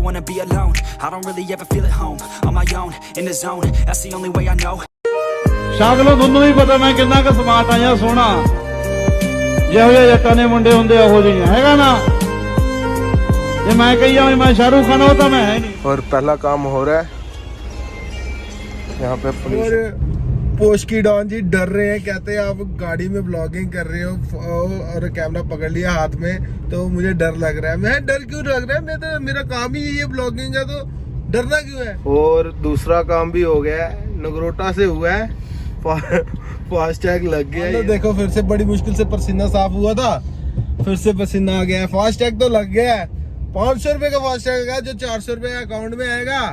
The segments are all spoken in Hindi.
wanna be alone. I don't really ever feel at home. On my own, in the zone. That's the only way I know. ਸ਼ਾਗਲੋ ਤੁਹਾਨੂੰ ਵੀ ਪਤਾ ਮੈਂ ਕਿੰਨਾ ਕੁ ਸਮਾਰਟ ਆਇਆ ਸੋਹਣਾ ਜਿਹੋ ਜਿਹੇ ਜੱਟਾਂ ਦੇ ਮੁੰਡੇ ਹੁੰਦੇ ਉਹੋ ਜਿਹੇ ਹੈਗਾ ਨਾ ਜੇ ਮੈਂ ਕਹੀਆ ਮੈਂ शाहरुख खान हो तो मैं है नहीं। और पहला काम हो रहा है यहाँ पे और पोस्ट की डॉन जी डर रहे हैं, कहते हैं आप गाड़ी में ब्लॉगिंग कर रहे हो और कैमरा पकड़ लिया हाथ में तो मुझे डर लग रहा है। मैं डर क्यों लग रहा है, मैं तो मेरा काम ही ये ब्लॉगिंग है तो डरना क्यों है। और दूसरा काम भी हो गया है, नगरोटा से हुआ है, फास्टैग लग गया तो देखो फिर से बड़ी मुश्किल से पसीना साफ हुआ था, फिर से पसीना आ गया है। फास्टैग तो लग गया है, 500 रुपए का फास्टैग है जो 400 रुपए अकाउंट में आएगा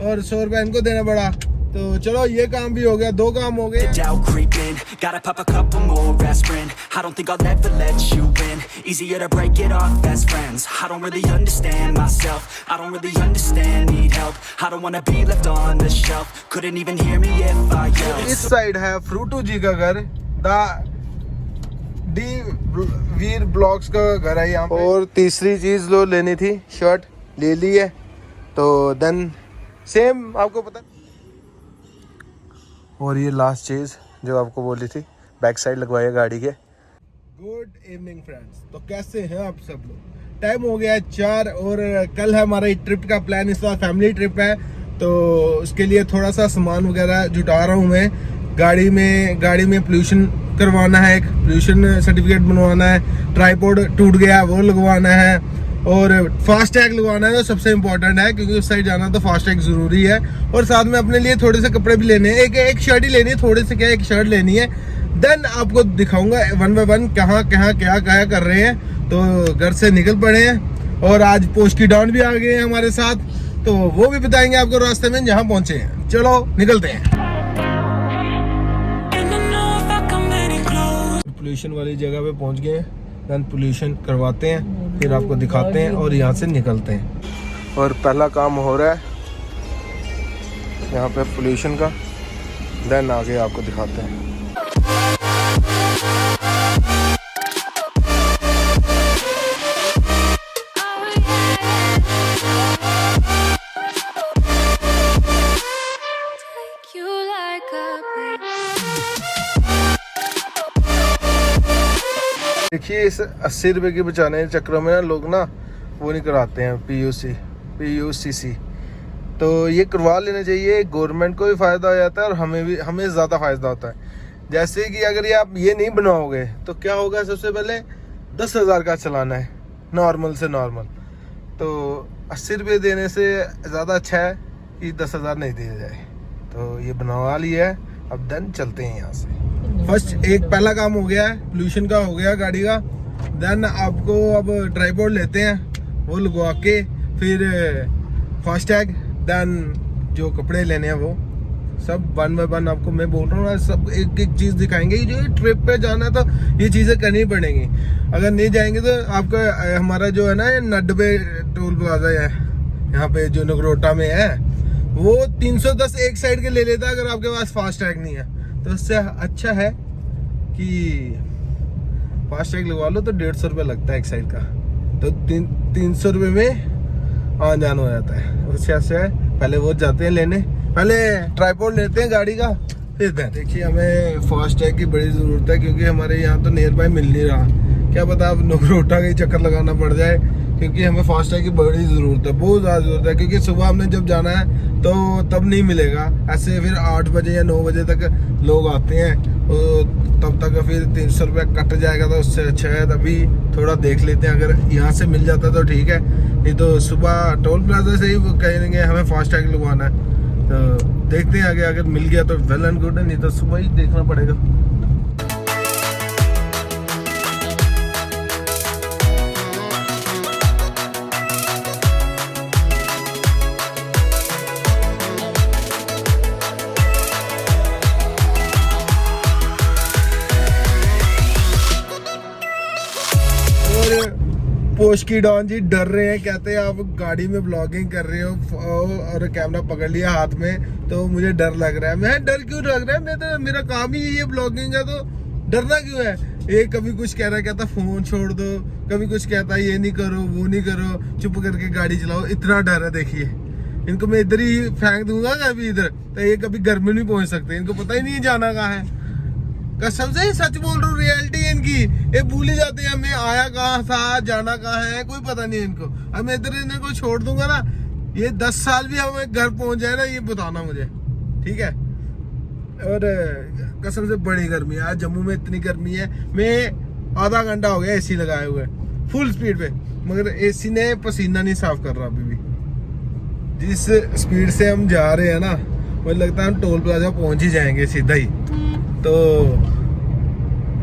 और 100 रुपए इनको देना पड़ा। तो चलो ये काम भी हो गया, 2 काम हो गए। Doubt creeping, gotta pop a couple more aspirin. I don't think I'll ever let you in. Easier to break it off best friends. I don't really understand myself. I don't really understand, need help. I don't wanna be left on the shelf. Couldn't even hear me if I yelled. इस साइड है फ्रूटू जी का घर, डी वीर ब्लॉग्स का घर है यहाँ पे। और तीसरी चीज लो लेनी थी, शर्ट ले ली है तो देन सेम आपको पता। और ये लास्ट चीज जो आपको बोली थी, बैक साइड लगवाइए गाड़ी के। गुड इवनिंग फ्रेंड्स, तो कैसे हैं आप सब लोग। टाइम हो गया है 4 और कल है हमारा ट्रिप का प्लान, इस बार फैमिली ट्रिप है तो उसके लिए थोड़ा सा सामान वगैरह जुटा रहा हूँ मैं। गाड़ी में पोल्यूशन करवाना है, एक पोल्यूशन सर्टिफिकेट बनवाना है, ट्राइपॉड टूट गया वो लगवाना है और फास्टैग लगवाना है जो सबसे इम्पोर्टेंट है क्योंकि उस साइड जाना तो फास्टैग जरूरी है। और साथ में अपने लिए थोड़े से कपड़े भी लेने हैं, एक शर्ट ही लेनी है, थोड़े से क्या एक शर्ट लेनी है। देन आपको दिखाऊंगा 1 बाय 1 कहाँ क्या कर रहे हैं। तो घर से निकल पड़े हैं और आज पोस्ट की डॉन भी आ गए हैं हमारे साथ, तो वो भी बताएंगे आपको रास्ते में जहाँ पहुंचे हैं। चलो निकलते हैं। पोल्यूशन वाली जगह पे पहुंच गए हैं, देन पोल्यूशन करवाते हैं, फिर आपको दिखाते हैं और यहाँ से निकलते हैं। और पहला काम हो रहा है यहाँ पे पोल्यूशन का, देन आगे आपको दिखाते हैं। देखिए इस 80 रुपए की बचाने के चक्कर में ना लोग ना वो नहीं कराते हैं PUCC, तो ये करवा लेना चाहिए। गवर्नमेंट को भी फ़ायदा हो जाता है और हमें ज़्यादा फ़ायदा होता है। जैसे कि अगर ये आप ये नहीं बनवाओगे तो क्या होगा, सबसे पहले 10,000 का चलाना है नॉर्मल से नॉर्मल, तो 80 रुपये देने से ज़्यादा अच्छा है कि 10,000 नहीं दिया जाए। तो ये बनवा लिया है, अब देन चलते हैं यहाँ से। फर्स्ट एक पहला काम हो गया है, पोल्यूशन का हो गया गाड़ी का। देन आपको अब ट्राइपॉड लेते हैं, वो लगवा के फिर फास्टैग, देन जो कपड़े लेने हैं वो सब 1 बाय 1 आपको मैं बोल रहा हूँ, सब एक चीज़ दिखाएंगे। जो ट्रिप पे जाना है तो ये चीज़ें करनी पड़ेंगी, अगर नहीं जाएंगे तो आपका हमारा जो है ना नड्डे टोल प्लाजा है यहाँ पे जो नगरोटा में है, वो 310 एक साइड के ले लेता है अगर आपके पास फास्टैग नहीं है। तो उससे अच्छा है कि फास्टैग लगवा लो तो 150 रुपये लगता है एक साइड का, तो 300 रुपये में आन जान हो जाता है। उससे अच्छा है पहले वो जाते हैं लेने, पहले ट्राइपॉड लेते हैं गाड़ी का, फिर देखिए हमें फास्टैग की बड़ी ज़रूरत है क्योंकि हमारे यहाँ तो नियर बाय मिल नहीं रहा। क्या पता अब नगरोटा का ही चक्कर लगाना पड़ जाए क्योंकि हमें फास्टैग की बड़ी ज़रूरत है, बहुत ज़्यादा ज़रूरत है। क्योंकि सुबह हमने जब जाना है तो तब नहीं मिलेगा, ऐसे फिर 8 बजे या 9 बजे तक लोग आते हैं, तो तब तक फिर 300 रुपये कट जाएगा। तो उससे अच्छा है तभी थोड़ा देख लेते हैं, अगर यहाँ से मिल जाता तो ठीक है, नहीं तो सुबह टोल प्लाजा से ही कहेंगे हमें फास्टैग लगवाना है। तो देखते हैं आगे, अगर मिल गया तो वेल एंड गुड है, नहीं तो सुबह ही देखना पड़ेगा। पोस्ट की डॉन जी डर रहे हैं, कहते हैं आप गाड़ी में ब्लॉगिंग कर रहे हो और कैमरा पकड़ लिया हाथ में तो मुझे डर लग रहा है। मैं डर क्यों लग रहा है, मैं तो मेरा काम ही ये ब्लॉगिंग है तो डरना क्यों है। ये कभी कुछ कह रहा है, कहता फोन छोड़ दो, कभी कुछ कहता है ये नहीं करो वो नहीं करो, चुप करके गाड़ी चलाओ। इतना डर है, देखिए इनको मैं इधर ही फेंक दूंगा कभी इधर, तो ये कभी घर में नहीं पहुंच सकते। इनको पता ही नहीं जाना कहाँ है। कसम से सच बोल रहा हूँ, रियलिटी है इनकी। ये भूल ही जाते हैं हमें आया कहाँ था, जाना कहाँ है, कोई पता नहीं इनको। अब मैं इधर इनको छोड़ दूंगा ना, ये 10 साल भी हमें घर पहुंच जाए ना, ये बताना मुझे, ठीक है। और कसम से बड़ी गर्मी है आज जम्मू में, इतनी गर्मी है। मैं आधा घंटा हो गया एसी लगाए हुए फुल स्पीड पे, मगर एसी ने पसीना नहीं साफ कर रहा अभी भी। जिस स्पीड से हम जा रहे हैं ना, मुझे लगता है हम टोल प्लाजा पहुंच ही जाएंगे सीधा ही। तो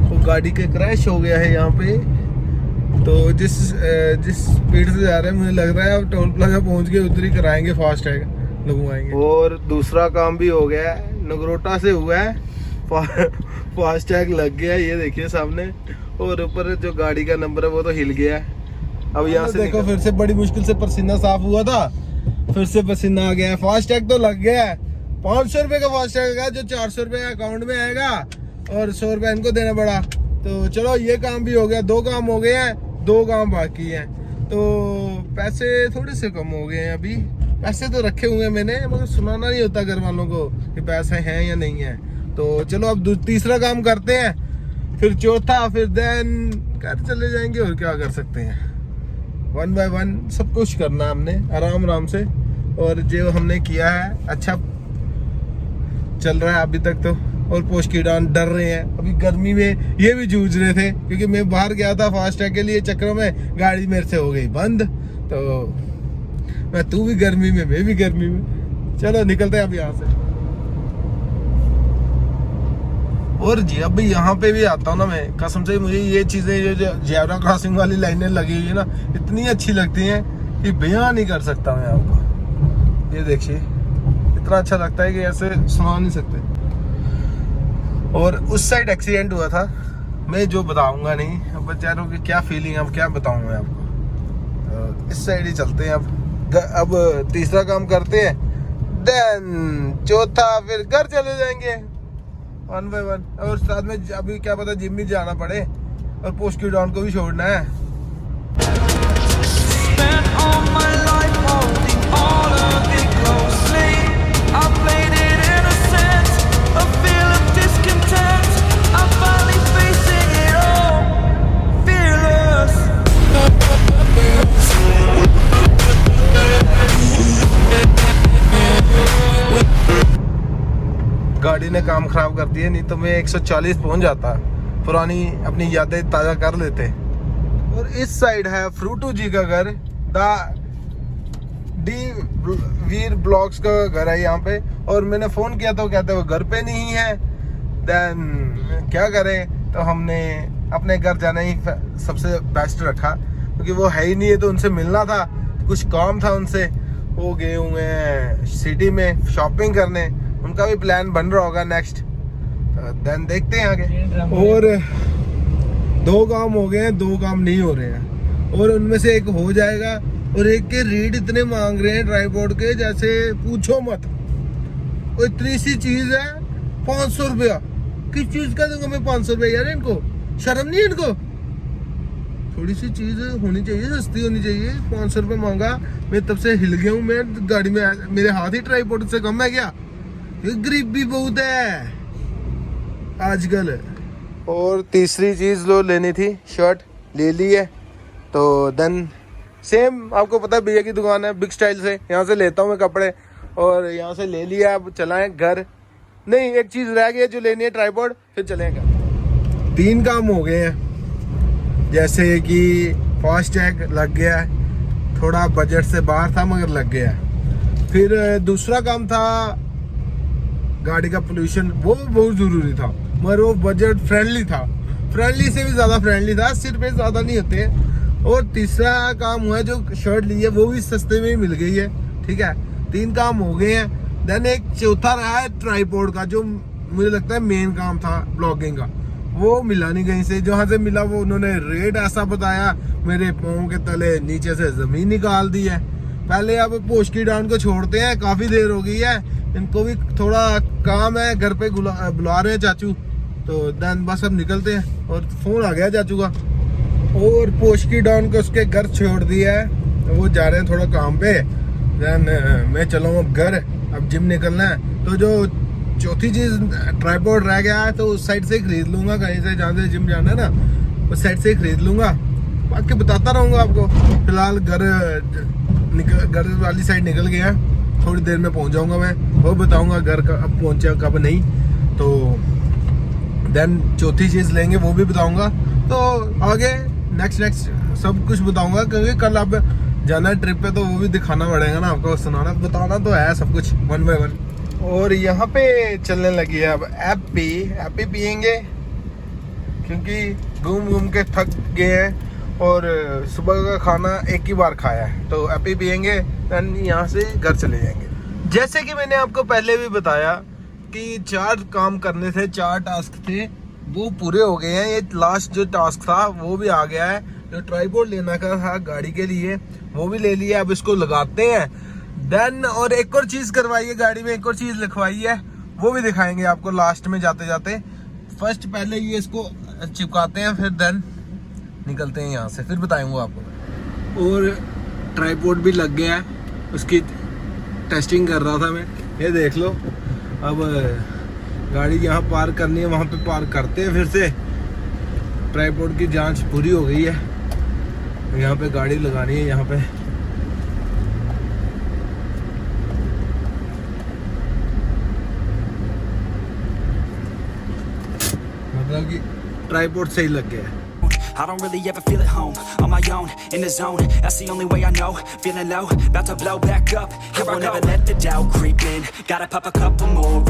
वो गाड़ी के क्रैश हो गया है यहाँ पे, तो जिस स्पीड से जा रहे हैं मुझे लग रहा है अब टोल प्लाजा पहुंच के उधर ही कराएंगे, फास्ट टैग लगवाएंगे। और दूसरा काम भी हो गया है, नगरोटा से हुआ है, फास्ट टैग लग गया है, ये देखिए सामने। और ऊपर जो गाड़ी का नंबर है वो तो हिल गया है। अब यहाँ से देखो फिर से बड़ी मुश्किल से पसीना साफ हुआ था, फिर से पसीना आ गया है। फास्ट टैग तो लग गया है, 500 रुपए का फास्ट टैग है, जो 400 रुपए अकाउंट में आएगा और 100 रुपए इनको देना पड़ा। तो चलो ये काम भी हो गया, 2 काम हो गए हैं, 2 काम बाकी हैं। तो पैसे थोड़े से कम हो गए हैं अभी, पैसे तो रखे हुए हैं मैंने, मगर सुनाना नहीं होता घर वालों को कि पैसे हैं या नहीं है। तो चलो अब तीसरा काम करते हैं, फिर चौथा, फिर देन घर चले जाएंगे। और क्या कर सकते हैं, 1 बाय 1 सब कुछ करना हमने आराम आराम से। और जो हमने किया है अच्छा चल रहा है अभी तक तो। और पोस्ट की डान डर रहे हैं अभी गर्मी में, ये भी जूझ रहे थे क्योंकि मैं बाहर गया था फास्ट टैग के लिए, चक्कर में गाड़ी मेरे से हो गई बंद। तो मैं तू भी गर्मी में, मैं भी गर्मी में, चलो निकलते हैं अब यहाँ से। और जी अब यहाँ पे भी आता हूँ ना मैं, कसम से मुझे ये चीजें जो जेब्रा क्रॉसिंग वाली लाइनें लगी हुई है ना, इतनी अच्छी लगती हैं कि बयान नहीं कर सकता मैं आपको। ये देखिए इतना अच्छा लगता है कि ऐसे सुना नहीं सकते। और उस साइड एक्सीडेंट हुआ था, मैं जो बताऊंगा नहीं, अब बेचारों की क्या फीलिंग, अब क्या बताऊं मैं आपको। इस साइड ही चलते हैं अब तीसरा काम करते हैं, देन चौथा, फिर घर चले जाएंगे 1 बाय 1। और साथ में अभी क्या पता जिम भी जाना पड़े, और पोस्ट की डाउन को भी छोड़ना है। गाड़ी ने काम खराब कर दिया, नहीं तो मैं 140 पहुंच जाता, पुरानी अपनी यादें ताजा कर लेते। और इस साइड है फ्रूटू जी का घर, डी वीर ब्लॉग्स का घर है यहाँ पे। और मैंने फोन किया तो कहते वो घर पे नहीं है। देन क्या करें, तो हमने अपने घर जाना ही सबसे बेस्ट रखा, क्योंकि वो है ही नहीं है, तो उनसे मिलना था, कुछ काम था उनसे। वो गए हुए हैं सिटी में शॉपिंग करने, उनका भी प्लान बन रहा होगा नेक्स्ट, देन देखते हैं आगे। और 2 काम हो गए हैं, 2 काम नहीं हो रहे हैं, और उनमें से एक हो जाएगा। और एक के रेट इतने मांग रहे हैं ट्राइपॉड के, जैसे पूछो मत। और इतनी सी चीज है 500 रुपया, किस चीज का दूंगा मैं 500 रुपया यार, इनको शर्म नहीं है इनको। थोड़ी सी चीज होनी चाहिए, सस्ती होनी चाहिए। 500 रुपये मांगा, मैं तब से हिल गया हूँ। मैं गाड़ी में, मेरे हाथ ही ट्राइपॉड से कम है क्या? गरीबी बहुत है आजकल। और तीसरी चीज लो लेनी थी, शर्ट ले ली है। तो देन सेम आपको पता है भैया की दुकान है बिग स्टाइल से, यहाँ से लेता हूँ मैं कपड़े, और यहाँ से ले लिया। अब चलाएं घर। नहीं, एक चीज रह गई है जो लेनी है, ट्राइपॉड, फिर चलेंगे। 3 काम हो गए हैं, जैसे कि फास्ट टैग लग गया है, थोड़ा बजट से बाहर था मगर लग गया है। फिर दूसरा काम था गाड़ी का पोल्यूशन, वो बहुत जरूरी था, मगर वो बजट फ्रेंडली था, फ्रेंडली से भी ज्यादा फ्रेंडली था, 80 रुपये ज्यादा नहीं होते। और तीसरा काम हुआ है, जो शर्ट ली है वो भी सस्ते में ही मिल गई है, ठीक है। 3 काम हो गए हैं। देन एक चौथा रहा है ट्राइपॉड का, जो मुझे लगता है मेन काम था ब्लॉगिंग का, वो मिला नहीं कहीं से। जहाँ से मिला वो उन्होंने रेट ऐसा बताया, मेरे पाँव के तले नीचे से जमीन निकाल दी है। पहले अब पोस्ट की डाउन को छोड़ते हैं, काफी देर हो गई है, इनको भी थोड़ा काम है, घर पे बुला रहे हैं चाचू, तो देन बस अब निकलते हैं और फ़ोन आ गया चाचू का और पोस्की डॉन को उसके घर छोड़ दिया है, वो जा रहे हैं थोड़ा काम पे। देन मैं चला हूँ अब घर, अब जिम निकलना है। तो जो चौथी चीज़ ट्राइपॉड रह गया है तो उस साइड से खरीद लूँगा, कहीं से जहाँ से जिम जाना है ना उस साइड से खरीद लूँगा, बाकी बताता रहूँगा आपको। फिलहाल घर वाली साइड निकल गया है, थोड़ी देर में पहुँच जाऊँगा मैं, वो बताऊँगा घर का अब पहुँचा कब नहीं। तो देन चौथी चीज़ लेंगे वो भी बताऊँगा। तो आगे नेक्स्ट सब कुछ बताऊँगा, क्योंकि कल अब जाना है ट्रिप पे तो वो भी दिखाना पड़ेगा ना आपको, सुनाना बताना तो है सब कुछ 1 by 1। और यहाँ पे चलने लगी है अब एप्पी पियेंगे, क्योंकि घूम के थक गए हैं और सुबह का खाना एक ही बार खाया है। तो एप्पी पियेंगे देन यहाँ से घर चले जाएंगे। जैसे कि मैंने आपको पहले भी बताया कि 4 काम करने थे, 4 टास्क थे, वो पूरे हो गए हैं। ये लास्ट जो टास्क था वो भी आ गया है। जो ट्राइपॉड लेना का था गाड़ी के लिए वो भी ले लिया, अब इसको लगाते हैं। देन और एक और चीज़ करवाई है गाड़ी में, एक और चीज़ लिखवाई है, वो भी दिखाएंगे आपको लास्ट में जाते जाते। फर्स्ट पहले ये इसको चिपकाते हैं, फिर देन निकलते हैं यहाँ से, फिर बताऊंगा आपको। और ट्राइपॉड भी लग गया है, उसकी टेस्टिंग कर रहा था मैं। ये देख लो, अब गाड़ी यहाँ पार्क करनी है, वहाँ पे पार्क करते हैं फिर से। ट्राइपॉड की जांच पूरी हो गई है, यहाँ पे गाड़ी लगानी है। यहाँ पे मतलब कि ट्राइपॉड सही लग गया है। I don't really ever feel at home, on my own, in the zone, that's the only way I know, feeling low, about to blow back up, here I never let the doubt creep in, gotta pop a couple more